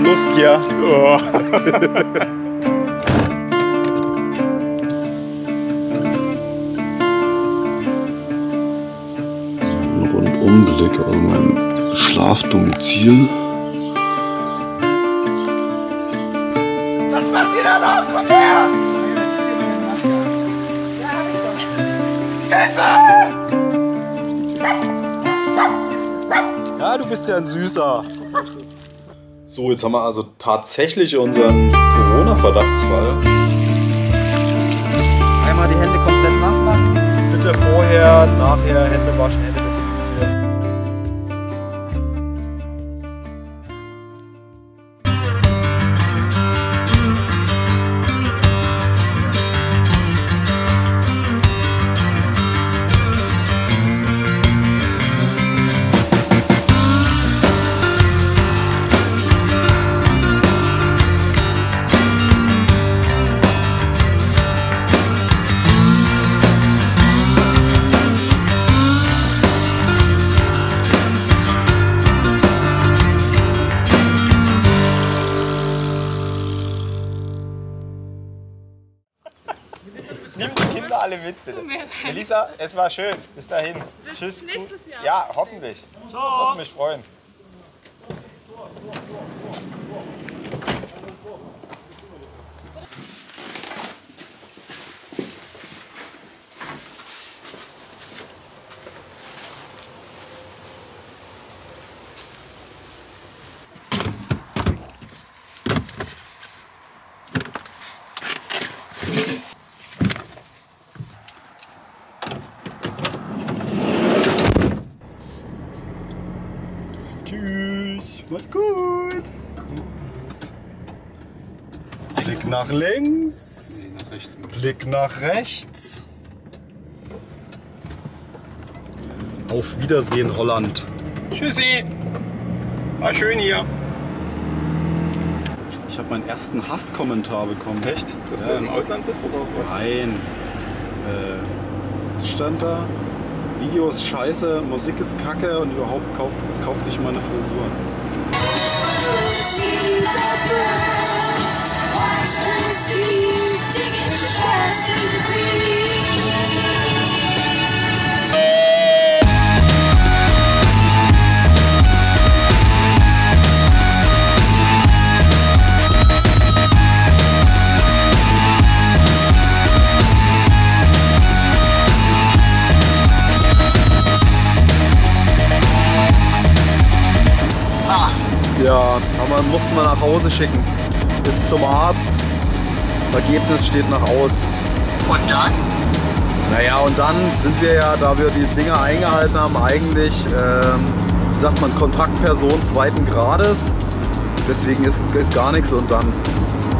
Los, Pierre. Oh. Ein Rundumblick, also mein Schlafdomizil. Was macht ihr da noch? Komm her! Hilfe! Ja, du bist ja ein Süßer. So, jetzt haben wir also tatsächlich unseren Corona-Verdachtsfall. Einmal die Hände komplett nass machen. Bitte vorher, nachher Hände waschen, Hände desinfizieren. Nimm die Kinder alle mit, bitte. Melissa, es war schön. Bis dahin. Bis Tschüss. nächstes Jahr. Ja, hoffentlich. Ciao. Würde mich freuen. Tschüss, mach's gut. Blick nach links. Nach rechts. Blick nach rechts. Auf Wiedersehen, Holland. Tschüssi. War schön hier. Ich habe meinen ersten Hasskommentar bekommen. Echt? Dass Ja. du im Ausland bist oder was? Nein. Was stand da? Video ist scheiße, Musik ist kacke und überhaupt kauf dich mal eine Frisur. Ja, aber mussten wir nach Hause schicken. Bis zum Arzt. Ergebnis steht noch aus. Und dann? Naja, und dann sind wir ja, da wir die Dinge eingehalten haben, eigentlich, wie sagt man, Kontaktperson zweiten Grades. Deswegen ist gar nichts und dann.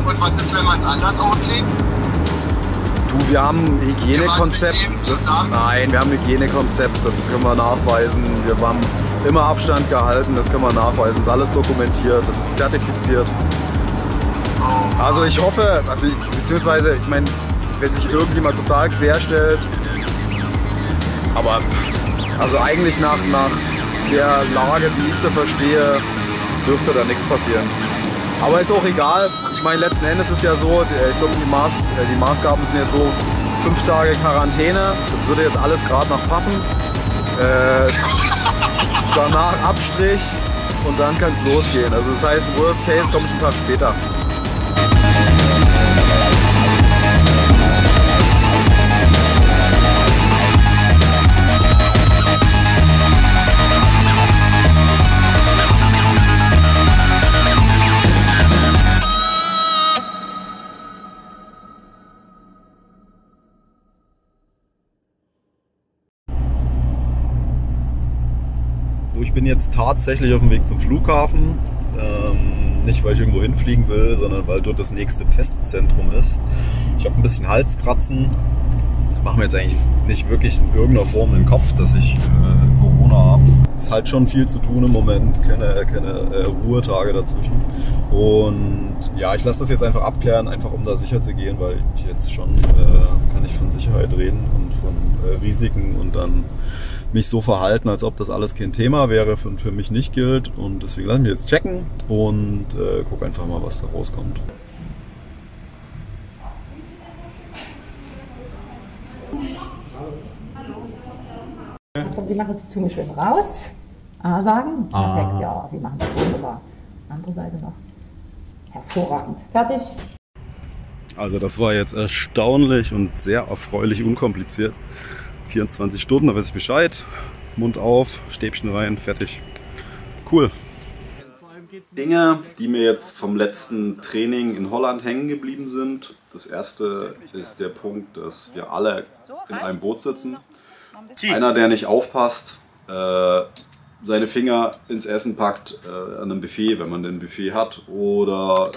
Und was ist, wenn man es anders auslegt? Du, wir haben ein Hygienekonzept. Nein, wir haben ein Hygienekonzept, das können wir nachweisen. Wir haben immer Abstand gehalten, das können wir nachweisen. Das ist alles dokumentiert, das ist zertifiziert. Also ich hoffe, beziehungsweise, ich meine, wenn sich irgendjemand total querstellt, aber also eigentlich nach der Lage, wie ich sie verstehe, dürfte da nichts passieren. Aber ist auch egal. Ich meine, letzten Endes ist ja so, ich glaube, die Maßgaben sind jetzt so 5 Tage Quarantäne. Das würde jetzt alles gerade noch passen. Danach Abstrich und dann kann es losgehen. Also das heißt, Worst Case komme ich einen Tag später. Ich bin jetzt tatsächlich auf dem Weg zum Flughafen. Nicht, weil ich irgendwo hinfliegen will, sondern weil dort das nächste Testzentrum ist. Ich habe ein bisschen Halskratzen. Mache mir jetzt eigentlich nicht wirklich in irgendeiner Form den Kopf, dass ich Corona habe. Es ist halt schon viel zu tun im Moment, keine Ruhetage dazwischen. Und ja, ich lasse das jetzt einfach abklären, einfach um da sicher zu gehen, weil ich jetzt schon kann ich von Sicherheit reden und von Risiken und dann mich so verhalten, als ob das alles kein Thema wäre und für mich nicht gilt. Und deswegen lassen wir jetzt checken und guck einfach mal, was da rauskommt. Sie machen die Zunge schön raus. A sagen. Perfekt, ja, Sie machen das wunderbar. Andere Seite noch. Hervorragend. Fertig. Also das war jetzt erstaunlich und sehr erfreulich unkompliziert. 24 Stunden, da weiß ich Bescheid. Mund auf, Stäbchen rein, fertig. Cool. Dinge, die mir jetzt vom letzten Training in Holland hängen geblieben sind. Das erste ist der Punkt, dass wir alle in einem Boot sitzen. Einer, der nicht aufpasst, seine Finger ins Essen packt an einem Buffet, wenn man denn ein Buffet hat, oder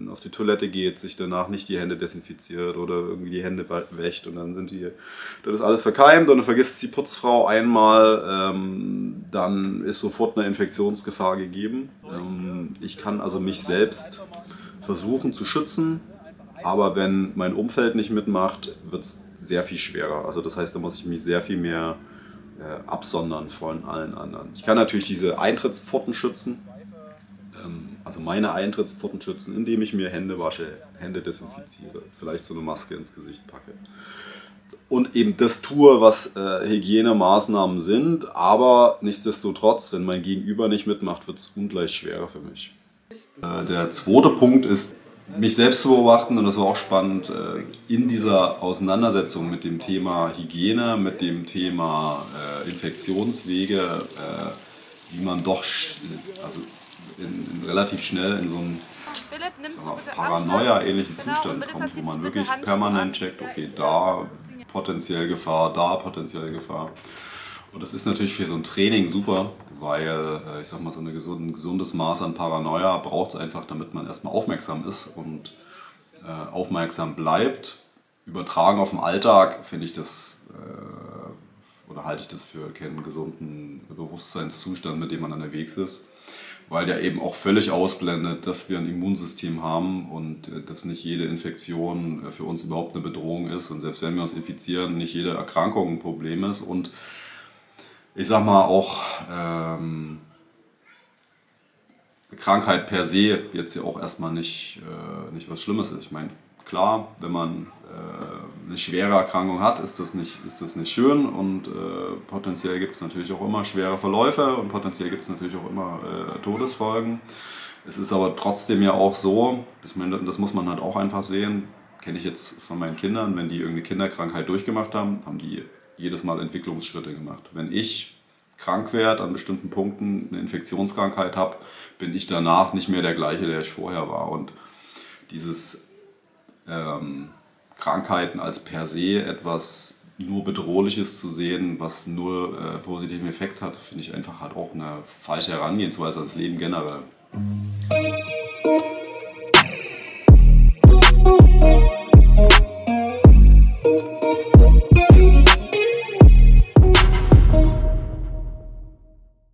auf die Toilette geht, sich danach nicht die Hände desinfiziert oder irgendwie die Hände wäscht und dann ist alles verkeimt und dann vergisst die Putzfrau einmal, dann ist sofort eine Infektionsgefahr gegeben. Ich kann also mich selbst versuchen zu schützen, aber wenn mein Umfeld nicht mitmacht, wird es sehr viel schwerer. Also das heißt, da muss ich mich sehr viel mehr absondern von allen anderen. Ich kann natürlich diese Eintrittspforten schützen, also meine Eintrittspforten schützen, indem ich mir Hände wasche, Hände desinfiziere, vielleicht so eine Maske ins Gesicht packe. Und eben das tue, was Hygienemaßnahmen sind, aber nichtsdestotrotz, wenn mein Gegenüber nicht mitmacht, wird es ungleich schwerer für mich. Der zweite Punkt ist, mich selbst zu beobachten, und das war auch spannend, in dieser Auseinandersetzung mit dem Thema Hygiene, mit dem Thema Infektionswege, wie man doch relativ schnell in so einen Paranoia-ähnlichen Zustand kommt, wo man wirklich permanent checkt, okay, da potenziell Gefahr, da potenziell Gefahr. Und das ist natürlich für so ein Training super, weil ich sag mal, so ein gesundes Maß an Paranoia braucht es einfach, damit man erstmal aufmerksam ist und aufmerksam bleibt. Übertragen auf den Alltag finde ich das, oder halte ich das für keinen gesunden Bewusstseinszustand, mit dem man unterwegs ist, weil der eben auch völlig ausblendet, dass wir ein Immunsystem haben und dass nicht jede Infektion für uns überhaupt eine Bedrohung ist und selbst wenn wir uns infizieren, nicht jede Erkrankung ein Problem ist und ich sag mal auch Krankheit per se jetzt ja auch erstmal nicht was Schlimmes ist. Ich meine, klar, wenn man eine schwere Erkrankung hat, ist das nicht schön und potenziell gibt es natürlich auch immer schwere Verläufe und potenziell gibt es natürlich auch immer Todesfolgen. Es ist aber trotzdem ja auch so, ich meine, das muss man halt auch einfach sehen, kenne ich jetzt von meinen Kindern, wenn die irgendeine Kinderkrankheit durchgemacht haben, haben die jedes Mal Entwicklungsschritte gemacht. Wenn ich krank werde, an bestimmten Punkten eine Infektionskrankheit habe, bin ich danach nicht mehr der gleiche, der ich vorher war. Und dieses Krankheiten als per se etwas nur Bedrohliches zu sehen, was nur positiven Effekt hat, finde ich einfach halt auch eine falsche Herangehensweise ans Leben generell.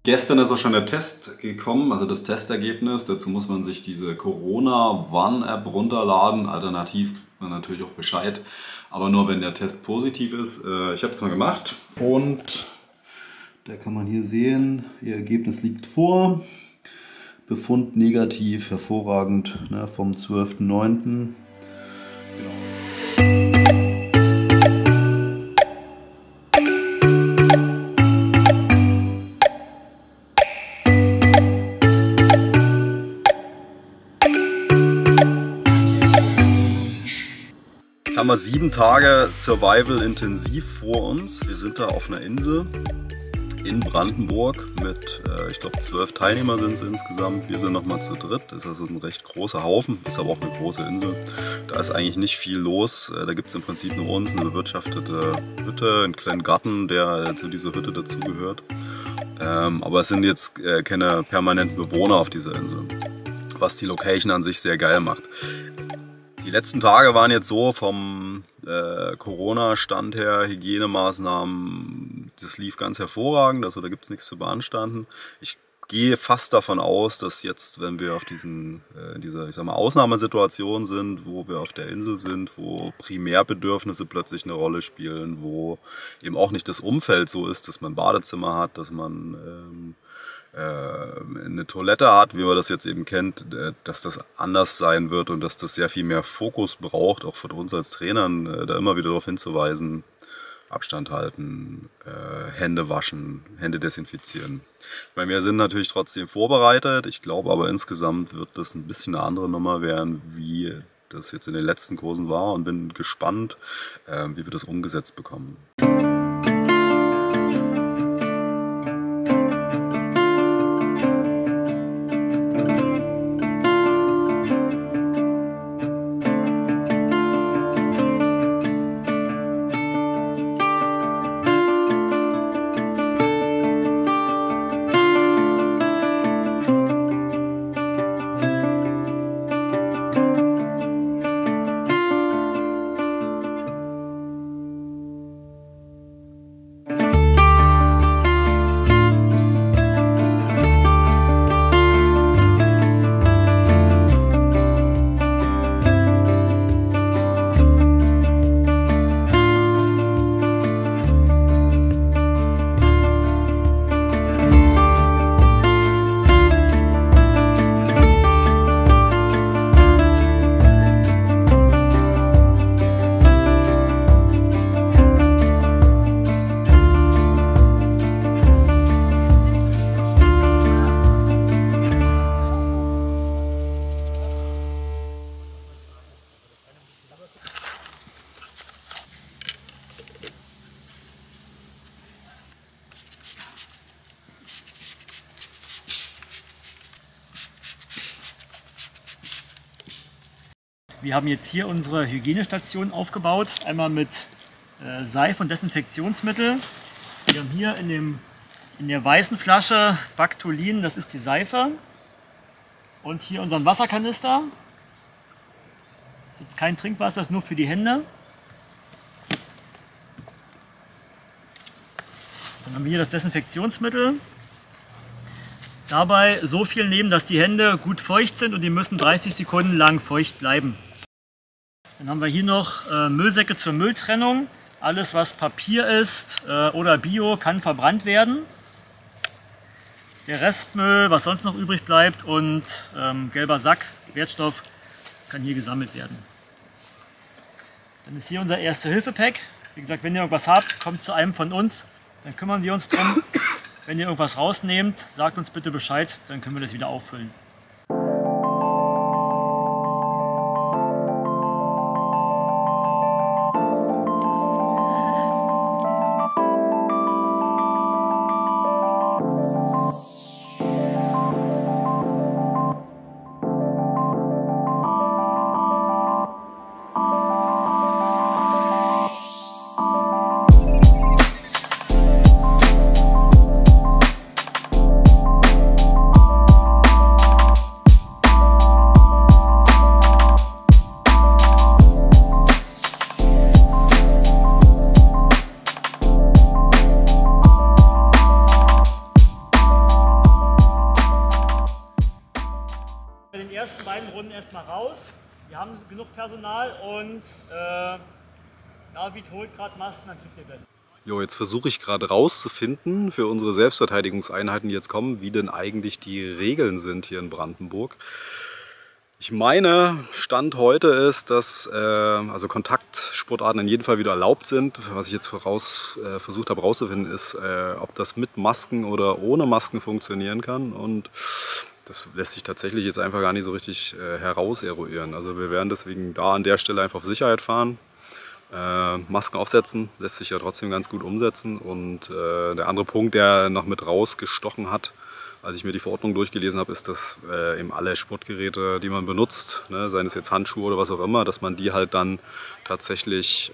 Gestern ist auch schon der Test gekommen, also das Testergebnis. Dazu muss man sich diese Corona-Warn-App runterladen. Alternativ kriegt man natürlich auch Bescheid, aber nur wenn der Test positiv ist. Ich habe es mal gemacht und da kann man hier sehen, Ihr Ergebnis liegt vor. Befund negativ, hervorragend, ne, vom 12.09. Jetzt haben wir 7 Tage Survival intensiv vor uns. Wir sind da auf einer Insel in Brandenburg mit, ich glaube 12 Teilnehmer sind es insgesamt. Wir sind nochmal zu dritt. Das ist also ein recht großer Haufen, ist aber auch eine große Insel. Da ist eigentlich nicht viel los. Da gibt es im Prinzip nur uns, eine bewirtschaftete Hütte, einen kleinen Garten, der zu dieser Hütte dazugehört. Aber es sind jetzt keine permanenten Bewohner auf dieser Insel, was die Location an sich sehr geil macht. Die letzten Tage waren jetzt so vom Corona-Stand her, Hygienemaßnahmen, das lief ganz hervorragend, also da gibt es nichts zu beanstanden. Ich gehe fast davon aus, dass jetzt, wenn wir auf dieser, ich sag mal, Ausnahmesituation sind, wo wir auf der Insel sind, wo Primärbedürfnisse plötzlich eine Rolle spielen, wo eben auch nicht das Umfeld so ist, dass man ein Badezimmer hat, dass man eine Toilette hat, wie man das jetzt eben kennt, dass das anders sein wird und dass das sehr viel mehr Fokus braucht, auch von uns als Trainern, da immer wieder darauf hinzuweisen, Abstand halten, Hände waschen, Hände desinfizieren. Ich meine, wir sind natürlich trotzdem vorbereitet, ich glaube aber insgesamt wird das ein bisschen eine andere Nummer werden, wie das jetzt in den letzten Kursen war und bin gespannt, wie wir das umgesetzt bekommen. Wir haben jetzt hier unsere Hygienestation aufgebaut, einmal mit Seife und Desinfektionsmittel. Wir haben hier in der weißen Flasche Bactolin, das ist die Seife. Und hier unseren Wasserkanister. Das ist jetzt kein Trinkwasser, das ist nur für die Hände. Dann haben wir hier das Desinfektionsmittel. Dabei so viel nehmen, dass die Hände gut feucht sind und die müssen 30 Sekunden lang feucht bleiben. Dann haben wir hier noch Müllsäcke zur Mülltrennung. Alles was Papier ist oder Bio kann verbrannt werden. Der Restmüll, was sonst noch übrig bleibt und gelber Sack, Wertstoff, kann hier gesammelt werden. Dann ist hier unser Erste-Hilfe-Pack. Wie gesagt, wenn ihr irgendwas habt, kommt zu einem von uns, dann kümmern wir uns drum. Wenn ihr irgendwas rausnehmt, sagt uns bitte Bescheid, dann können wir das wieder auffüllen. In den ersten beiden Runden erstmal raus. Wir haben genug Personal und David holt gerade Masken, dann kriegt ihr das. Jo, jetzt versuche ich gerade rauszufinden für unsere Selbstverteidigungseinheiten, die jetzt kommen, wie denn eigentlich die Regeln sind hier in Brandenburg. Ich meine, Stand heute ist, dass also Kontaktsportarten in jedem Fall wieder erlaubt sind. Was ich jetzt versucht habe herauszufinden, ist, ob das mit Masken oder ohne Masken funktionieren kann. Und das lässt sich tatsächlich jetzt einfach gar nicht so richtig herauseruieren. Also wir werden deswegen da an der Stelle einfach auf Sicherheit fahren. Masken aufsetzen lässt sich ja trotzdem ganz gut umsetzen. Und der andere Punkt, der noch mit rausgestochen hat, als ich mir die Verordnung durchgelesen habe, ist, dass eben alle Sportgeräte, die man benutzt, ne, seien es jetzt Handschuhe oder was auch immer, dass man die halt dann tatsächlich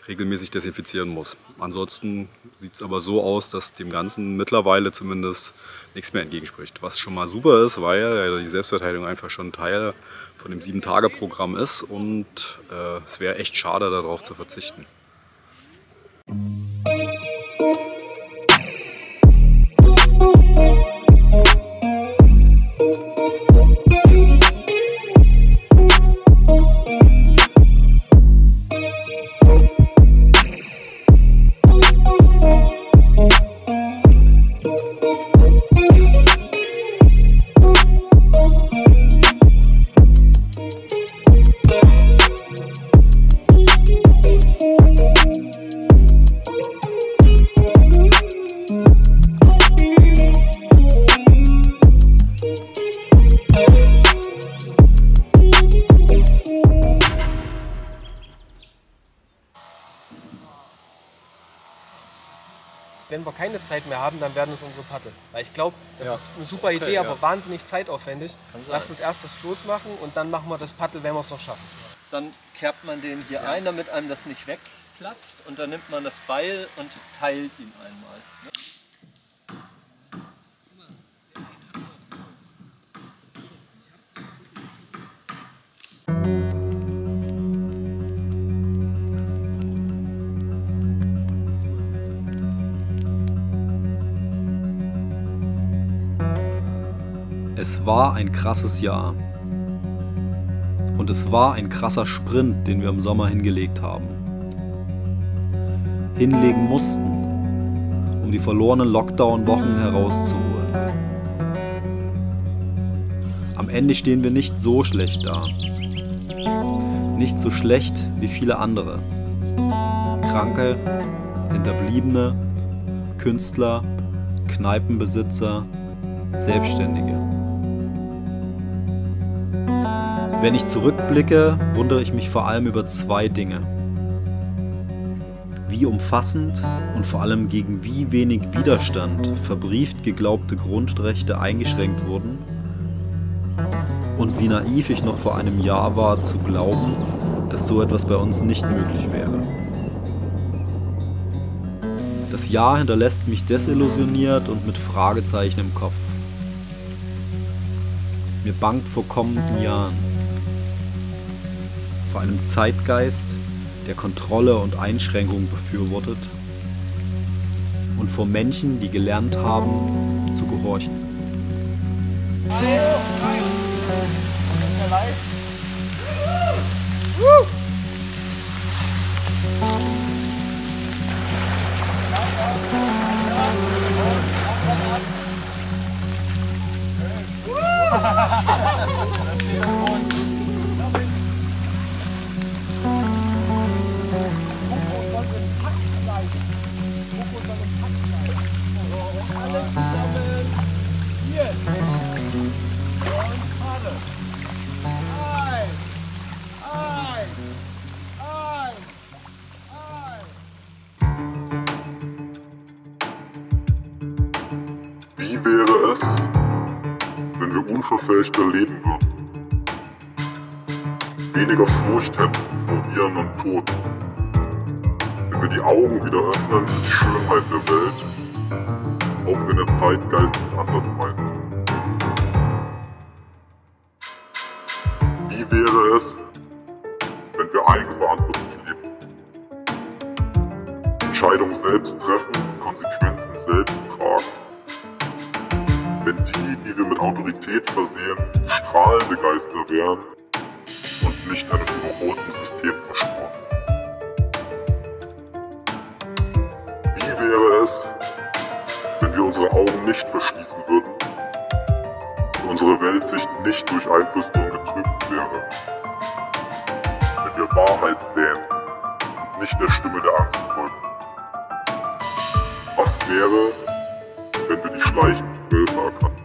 regelmäßig desinfizieren muss. Ansonsten sieht es aber so aus, dass dem Ganzen mittlerweile zumindest nichts mehr entgegenspricht. Was schon mal super ist, weil die Selbstverteidigung einfach schon Teil von dem 7-Tage-Programm ist und es wäre echt schade, darauf zu verzichten. Wenn wir keine Zeit mehr haben, dann werden es unsere Paddel. Weil ich glaube, das ist eine super Idee, aber wahnsinnig zeitaufwendig. Lasst uns erst das Floß machen und dann machen wir das Paddel, wenn wir es noch schaffen. Dann kerbt man den hier ein, damit einem das nicht wegplatzt. Und dann nimmt man das Beil und teilt ihn einmal. Es war ein krasses Jahr. Und es war ein krasser Sprint, den wir im Sommer hingelegt haben. Hinlegen mussten, um die verlorenen Lockdown-Wochen herauszuholen. Am Ende stehen wir nicht so schlecht da. Nicht so schlecht wie viele andere. Kranke, Hinterbliebene, Künstler, Kneipenbesitzer, Selbstständige. Wenn ich zurückblicke, wundere ich mich vor allem über zwei Dinge. Wie umfassend und vor allem gegen wie wenig Widerstand verbrieft geglaubte Grundrechte eingeschränkt wurden und wie naiv ich noch vor einem Jahr war zu glauben, dass so etwas bei uns nicht möglich wäre. Das Jahr hinterlässt mich desillusioniert und mit Fragezeichen im Kopf. Mir bangt vor kommenden Jahren. Vor einem Zeitgeist, der Kontrolle und Einschränkung befürwortet und vor Menschen, die gelernt haben, zu gehorchen. Wie wäre es, wenn wir unverfälschter leben würden? Weniger Furcht hätten vor Viren und Tod. Wenn wir die Augen wieder öffnen für die Schönheit der Welt, auch wenn der Zeitgeist es anders meint. Wie wäre es, wenn wir eigenverantwortlich leben? Entscheidungen selbst treffen, Konsequenzen selbst tragen. Wenn die wir mit Autorität versehen, strahlende Geister wären und nicht einem überholten System versprochen. Wie wäre es, wenn wir unsere Augen nicht verschließen würden und unsere Weltsicht nicht durch Einflüsterung getrübt wäre? Wenn wir Wahrheit sähen und nicht der Stimme der Angst folgen? Was wäre, wenn wir die schleichenden Wölfe erkannten?